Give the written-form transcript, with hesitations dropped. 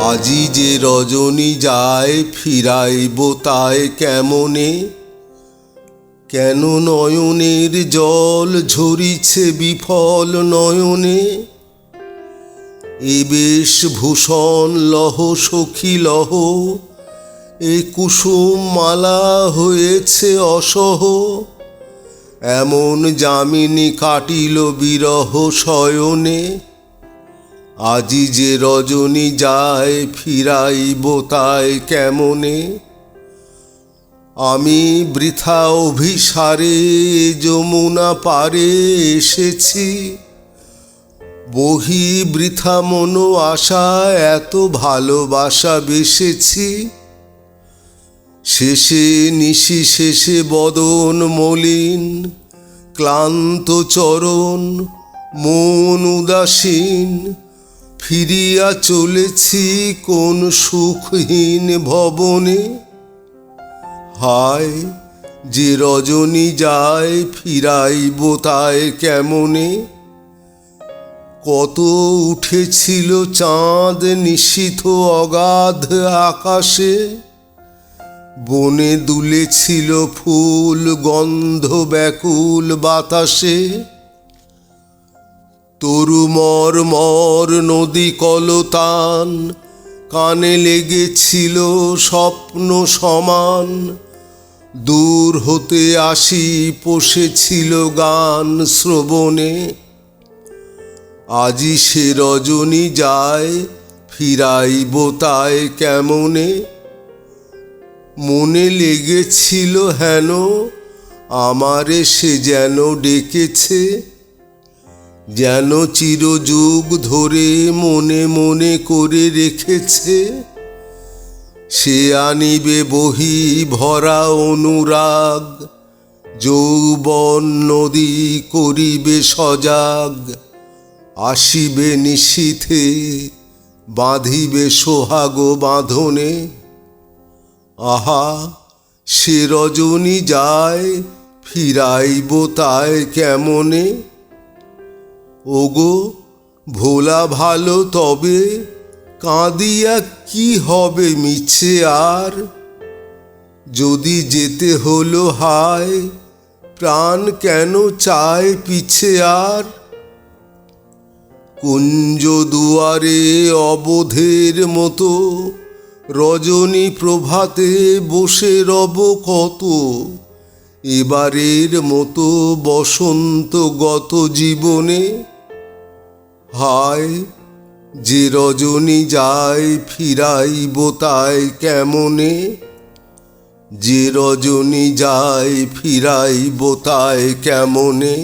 আজি যে রজনী যায় ফিরাইব তাই কেমনে, কেন নয়নের জল ঝরিছে বিফল নয়নে। এ বেশভূষণ লহ সখী লহ, এ কুসুম মালা হয়েছে অসহ। এমন যামিনী কাটিল বিরহ শয়নে, আজি যে রজনী যায় ফিরাইব তাই কেমনে। আমি বৃথা অভিসারে যমুনা পারে এসেছি, বহি বৃথা মনো আশা এত ভালোবাসা বেসেছি। শেষে নিশি শেষে বদন মলিন, ক্লান্ত চরণ মন উদাসীন, ফিরিয়া চলেছি কোন সুখহীন ভবনে। হায় যে রজনী যায় ফিরাইব তাই কেমনে। কত উঠেছিল চাঁদ নিশীথ অগাধ আকাশে, বনে দুলেছিল ফুল গন্ধ ব্যাকুল বাতাসে। তরু মর নদী কলতান, কানে লেগেছিল স্বপ্ন সমান। দূর হতে আসি পশেছিল গান শ্রবণে, আজি সে রজনী যায় ফিরাইব তাই কেমনে। মনে লেগেছিল হেন আমারে সে যেন ডেকেছে, যেন চিরযুগ ধরে মনে মনে করে রেখেছে। সে আনিবে বহি ভরা অনুরাগ, যৌবন নদী করিবে সজাগ। আসিবে নিশীথে বাঁধিবে সোহাগ বাঁধনে, আহা সে রজনী যায় ফিরাইব তাই কেমনে। ওগো ভোলা ভালো তবে কাঁদিয়া কি হবে মিছে আর। যদি যেতে হলো হায় প্রাণ কেন চায় পিছে আর। কুঞ্জ দুয়ারে অবোধের মতো রজনী প্রভাতে বসে রব কত। এবারের মতো বসন্ত গত জীবনে, হায় যে রজনী যায় ফিরাইব তাই কেমনে। যে রজনী যায় ফিরাইব তাই কেমনে।